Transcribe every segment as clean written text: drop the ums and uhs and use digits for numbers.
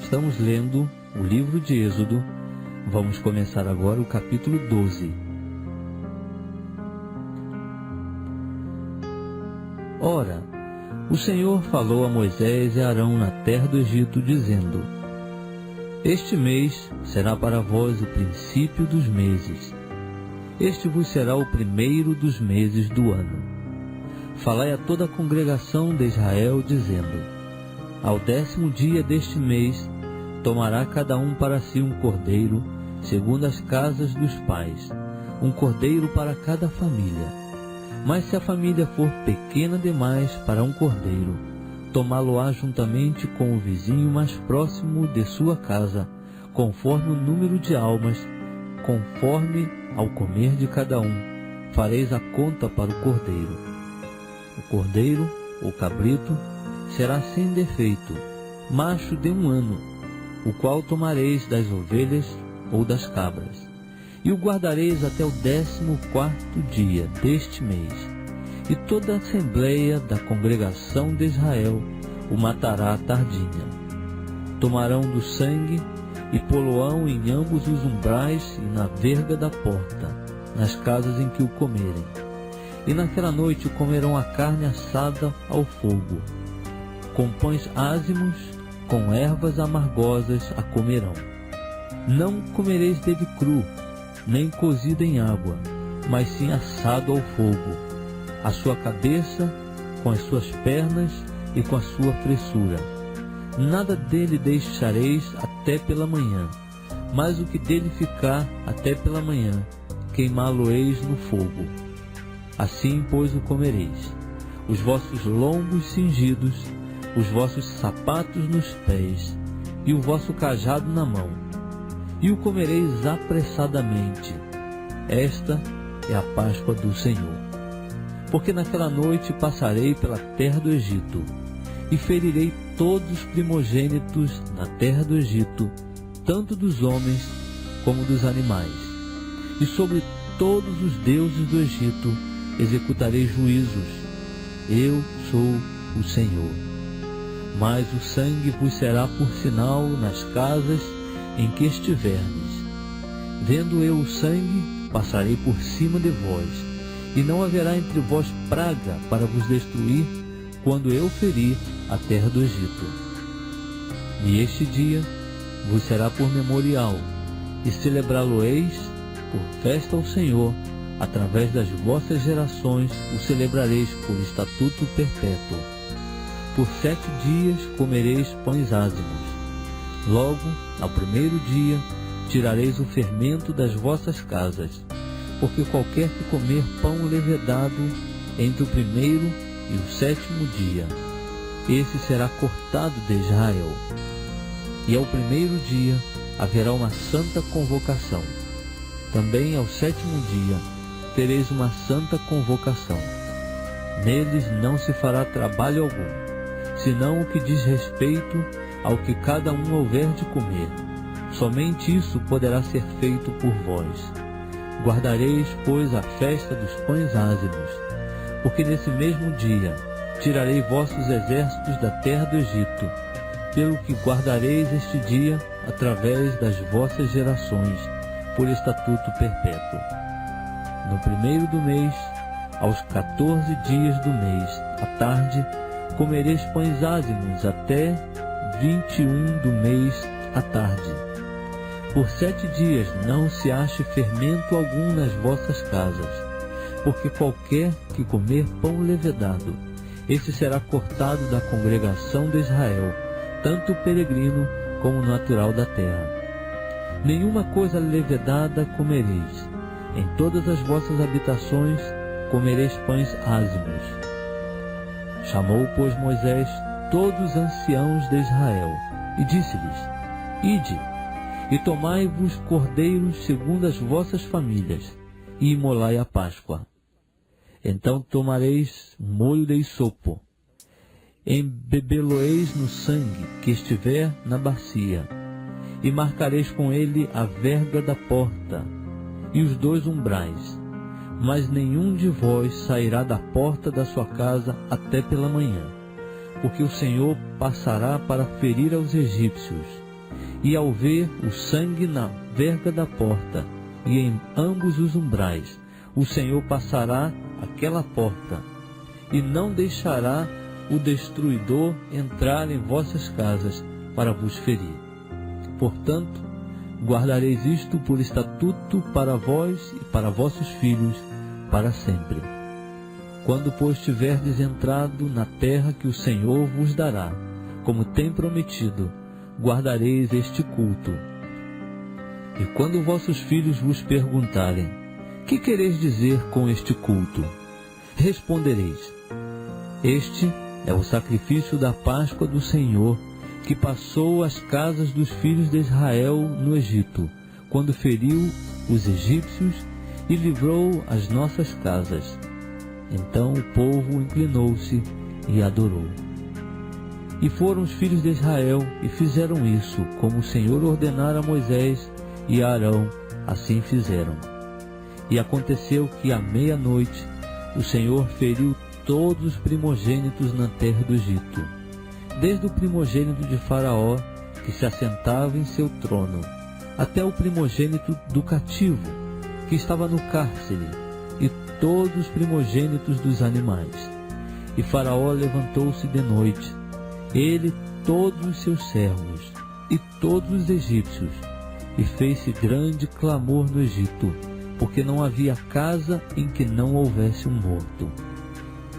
Estamos lendo o livro de Êxodo. Vamos começar agora o capítulo 12. Ora, o Senhor falou a Moisés e a Arão na terra do Egito, dizendo: Este mês será para vós o princípio dos meses. Este vos será o primeiro dos meses do ano. Falai a toda a congregação de Israel, dizendo: Ao 10º dia deste mês, tomará cada um para si um cordeiro, segundo as casas dos pais, um cordeiro para cada família. Mas se a família for pequena demais para um cordeiro, tomá-lo-á juntamente com o vizinho mais próximo de sua casa, conforme o número de almas, conforme ao comer de cada um, fareis a conta para o cordeiro. O cordeiro, ou cabrito, será sem defeito, macho de 1 ano, o qual tomareis das ovelhas ou das cabras, e o guardareis até o 14º dia deste mês, e toda a assembleia da congregação de Israel o matará à tardinha. Tomarão do sangue e pô-lo-ão em ambos os umbrais e na verga da porta, nas casas em que o comerem. E naquela noite comerão a carne assada ao fogo, com pães ázimos, com ervas amargosas a comerão. Não comereis dele cru, nem cozido em água, mas sim assado ao fogo, a sua cabeça, com as suas pernas e com a sua fressura. Nada dele deixareis até pela manhã, mas o que dele ficar até pela manhã, queimá-lo-eis no fogo. Assim, pois, o comereis: os vossos lombos cingidos, os vossos sapatos nos pés, e o vosso cajado na mão, e o comereis apressadamente. Esta é a Páscoa do Senhor. Porque naquela noite passarei pela terra do Egito, e ferirei todos os primogênitos na terra do Egito, tanto dos homens como dos animais. E sobre todos os deuses do Egito executarei juízos. Eu sou o Senhor. Mas o sangue vos será por sinal nas casas em que estiverdes. Vendo eu o sangue, passarei por cima de vós, e não haverá entre vós praga para vos destruir, quando eu ferir a terra do Egito. E este dia vos será por memorial, e celebrá-lo-eis por festa ao Senhor. Através das vossas gerações o celebrareis por estatuto perpétuo. Por 7 dias comereis pães ázimos. Logo, ao 1º dia, tirareis o fermento das vossas casas, porque qualquer que comer pão levedado entre o 1º e o 7º dia, esse será cortado de Israel. E ao 1º dia haverá uma santa convocação. Também ao 7º dia tereis uma santa convocação. Neles não se fará trabalho algum, senão o que diz respeito ao que cada um houver de comer. Somente isso poderá ser feito por vós. Guardareis, pois, a festa dos pães ázimos, porque nesse mesmo dia tirarei vossos exércitos da terra do Egito, pelo que guardareis este dia através das vossas gerações, por estatuto perpétuo. No 1º do mês, aos 14 dias do mês, à tarde, comereis pães ázimos até 21 do mês, à tarde. Por 7 dias não se ache fermento algum nas vossas casas, porque qualquer que comer pão levedado, esse será cortado da congregação de Israel, tanto o peregrino como o natural da terra. Nenhuma coisa levedada comereis. Em todas as vossas habitações comereis pães ázimos. Chamou, pois, Moisés todos os anciãos de Israel, e disse-lhes: Ide, e tomai-vos cordeiros segundo as vossas famílias, e imolai a Páscoa. Então tomareis molho de hisopo, embebê-lo-eis no sangue que estiver na bacia, e marcareis com ele a verga da porta e os 2 umbrais. Mas nenhum de vós sairá da porta da sua casa até pela manhã, porque o Senhor passará para ferir aos egípcios. e ao ver o sangue na verga da porta e em ambos os umbrais, o Senhor passará aquela porta, e não deixará o destruidor entrar em vossas casas para vos ferir. Portanto, guardareis isto por estatuto para vós e para vossos filhos para sempre. Quando, pois, tiverdes entrado na terra que o Senhor vos dará, como tem prometido, guardareis este culto. E quando vossos filhos vos perguntarem: que quereis dizer com este culto? Respondereis: este é o sacrifício da Páscoa do Senhor, que passou as casas dos filhos de Israel no Egito, quando feriu os egípcios e livrou as nossas casas. Então o povo inclinou-se e adorou. E foram os filhos de Israel e fizeram isso, como o Senhor ordenara a Moisés e a Arão, assim fizeram. E aconteceu que à meia-noite o Senhor feriu todos os primogênitos na terra do Egito, desde o primogênito de Faraó, que se assentava em seu trono, até o primogênito do cativo, que estava no cárcere, e todos os primogênitos dos animais. E Faraó levantou-se de noite, ele, todos os seus servos, e todos os egípcios, e fez-se grande clamor no Egito, porque não havia casa em que não houvesse um morto.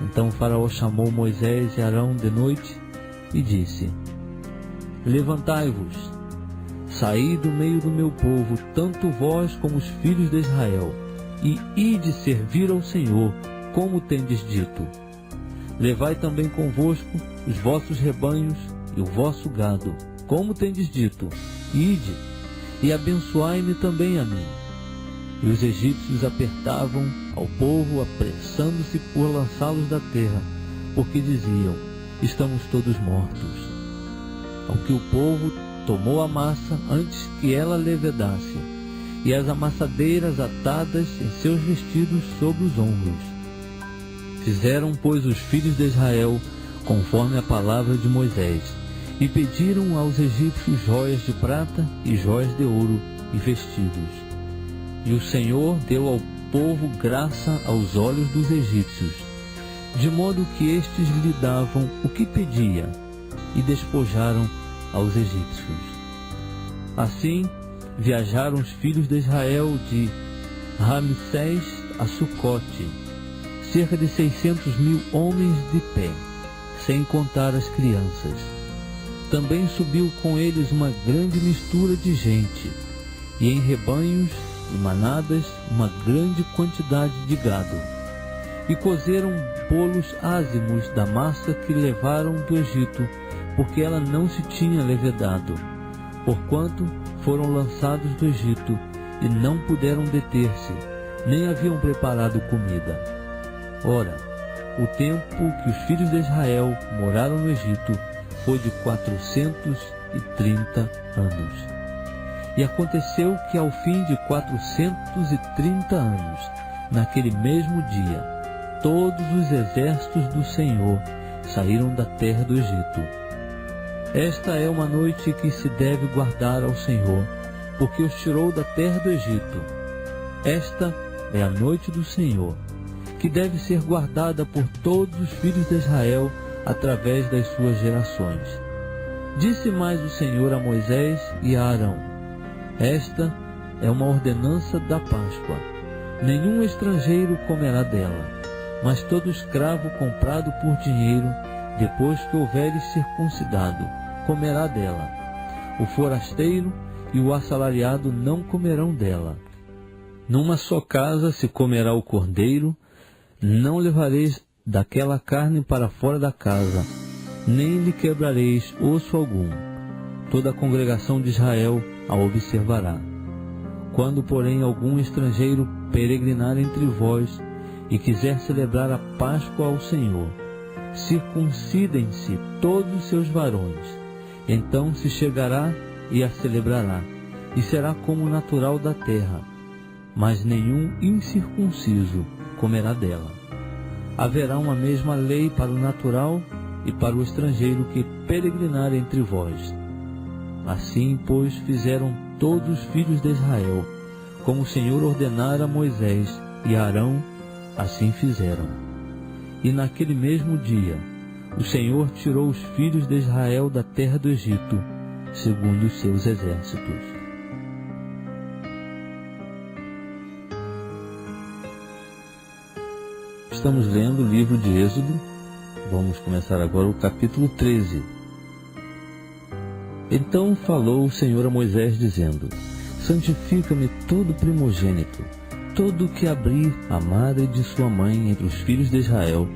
Então Faraó chamou Moisés e Arão de noite e disse: levantai-vos, saí do meio do meu povo, tanto vós como os filhos de Israel, e ide servir ao Senhor, como tendes dito. Levai também convosco os vossos rebanhos e o vosso gado, como tendes dito. Ide, e abençoai-me também a mim. E os egípcios apertavam ao povo, apressando-se por lançá-los da terra, porque diziam: estamos todos mortos. Ao que o povo tomou a massa antes que ela levedasse, e as amassadeiras atadas em seus vestidos sobre os ombros. Fizeram, pois, os filhos de Israel conforme a palavra de Moisés, e pediram aos egípcios joias de prata e joias de ouro e vestidos. E o Senhor deu ao povo graça aos olhos dos egípcios, de modo que estes lhe davam o que pedia, e despojaram aos egípcios. Assim viajaram os filhos de Israel de Ramsés a Sucote, cerca de 600.000 homens de pé, sem contar as crianças. Também subiu com eles uma grande mistura de gente, e em rebanhos e manadas uma grande quantidade de gado. E cozeram bolos ázimos da massa que levaram do Egito, porque ela não se tinha levedado, porquanto foram lançados do Egito e não puderam deter-se, nem haviam preparado comida. Ora, o tempo que os filhos de Israel moraram no Egito foi de 430 anos. E aconteceu que ao fim de 430 anos, naquele mesmo dia, todos os exércitos do Senhor saíram da terra do Egito. Esta é uma noite que se deve guardar ao Senhor, porque os tirou da terra do Egito. Esta é a noite do Senhor, que deve ser guardada por todos os filhos de Israel através das suas gerações. Disse mais o Senhor a Moisés e a Arão: esta é uma ordenança da Páscoa. Nenhum estrangeiro comerá dela, mas todo escravo comprado por dinheiro, depois que houveres circuncidado, comerá dela. O forasteiro e o assalariado não comerão dela. Numa só casa se comerá o cordeiro. Não levareis daquela carne para fora da casa, nem lhe quebrareis osso algum. Toda a congregação de Israel a observará. Quando, porém, algum estrangeiro peregrinar entre vós e quiser celebrar a Páscoa ao Senhor, circuncidem-se todos os seus varões. Então se chegará e a celebrará, e será como natural da terra, mas nenhum incircunciso comerá dela. Haverá uma mesma lei para o natural e para o estrangeiro que peregrinar entre vós. Assim, pois, fizeram todos os filhos de Israel, como o Senhor ordenara a Moisés e a Arão, assim fizeram. E naquele mesmo dia, o Senhor tirou os filhos de Israel da terra do Egito, segundo os seus exércitos. Estamos lendo o livro de Êxodo. Vamos começar agora o capítulo 13. Então falou o Senhor a Moisés, dizendo: Santifica-me todo primogênito, todo que abrir a madre de sua mãe entre os filhos de Israel,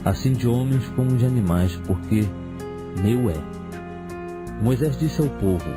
assim de homens como de animais, porque meu é. Moisés disse ao povo: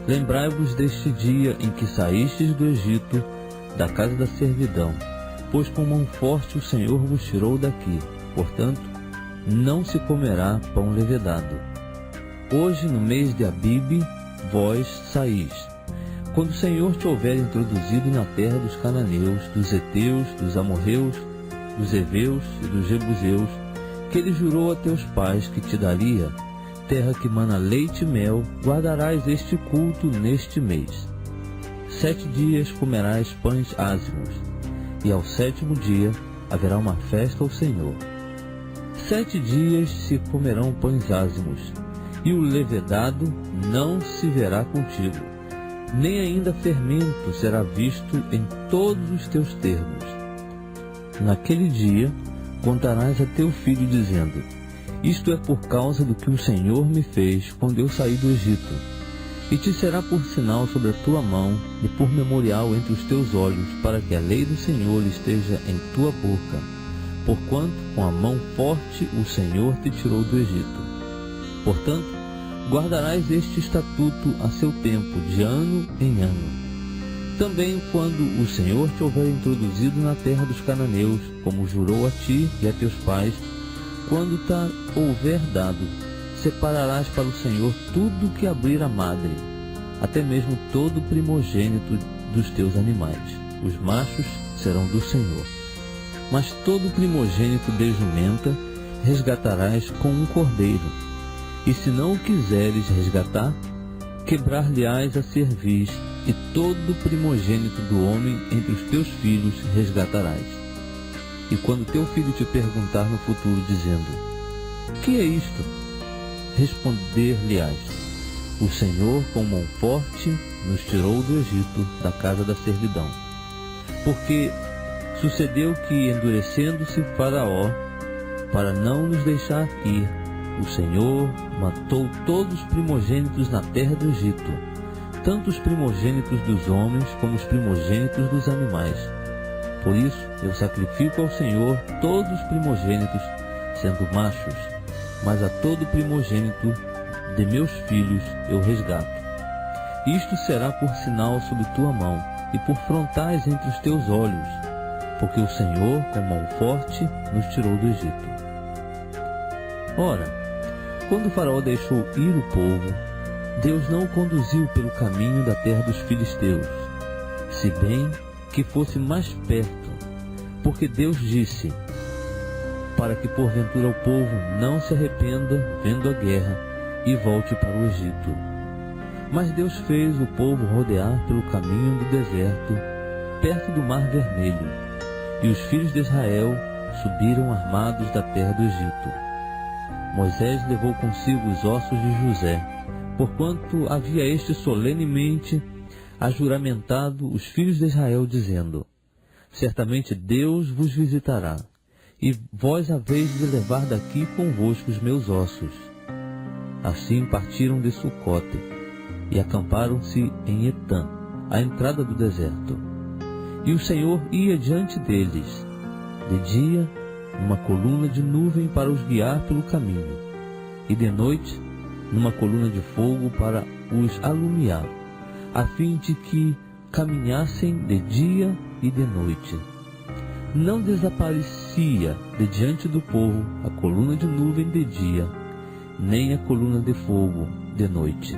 Lembrai-vos deste dia em que saístes do Egito, da casa da servidão, pois com mão forte o Senhor vos tirou daqui. Portanto, não se comerá pão levedado. Hoje, no mês de Abibe, vós saís, quando o Senhor te houver introduzido na terra dos cananeus, dos heteus, dos amorreus, dos heveus e dos jebuseus, que ele jurou a teus pais que te daria, terra que mana leite e mel, guardarás este culto neste mês. 7 dias comerás pães ázimos, e ao 7º dia haverá uma festa ao Senhor. 7 dias se comerão pães ázimos, e o levedado não se verá contigo, nem ainda fermento será visto em todos os teus termos. Naquele dia contarás a teu filho, dizendo: Isto é por causa do que o Senhor me fez quando eu saí do Egito. E te será por sinal sobre a tua mão e por memorial entre os teus olhos, para que a lei do Senhor esteja em tua boca, porquanto com a mão forte o Senhor te tirou do Egito. Portanto, guardarás este estatuto a seu tempo, de ano em ano. Também quando o Senhor te houver introduzido na terra dos cananeus, como jurou a ti e a teus pais, quando te houver dado, separarás para o Senhor tudo que abrir a madre, até mesmo todo primogênito dos teus animais. Os machos serão do Senhor. Mas todo primogênito de jumenta resgatarás com um cordeiro. E se não o quiseres resgatar, quebrar-lhe-ás a cerviz, e todo primogênito do homem entre os teus filhos resgatarás. E quando teu filho te perguntar no futuro, dizendo: Que é isto? Responder-lhe-ás: O Senhor com mão forte nos tirou do Egito, da casa da servidão. Porque sucedeu que, endurecendo-se Faraó, para não nos deixar ir, o Senhor matou todos os primogênitos na terra do Egito, tanto os primogênitos dos homens como os primogênitos dos animais. Por isso eu sacrifico ao Senhor todos os primogênitos, sendo machos, mas a todo primogênito de meus filhos eu resgato. Isto será por sinal sobre tua mão e por frontais entre os teus olhos, porque o Senhor com mão forte nos tirou do Egito. Ora, quando o Faraó deixou ir o povo, Deus não o conduziu pelo caminho da terra dos filisteus, se bem que fosse mais perto, porque Deus disse: para que porventura o povo não se arrependa vendo a guerra e volte para o Egito. Mas Deus fez o povo rodear pelo caminho do deserto, perto do Mar Vermelho, e os filhos de Israel subiram armados da terra do Egito. Moisés levou consigo os ossos de José, porquanto havia este solenemente ajuramentado os filhos de Israel, dizendo: certamente Deus vos visitará, e vós haveis de levar daqui convosco os meus ossos. Assim partiram de Sucote, e acamparam-se em Etã, à entrada do deserto. E o Senhor ia diante deles, de dia, numa coluna de nuvem para os guiar pelo caminho, e de noite, numa coluna de fogo para os alumiar, a fim de que caminhassem de dia e de noite. Não desaparecia de diante do povo a coluna de nuvem de dia, nem a coluna de fogo de noite.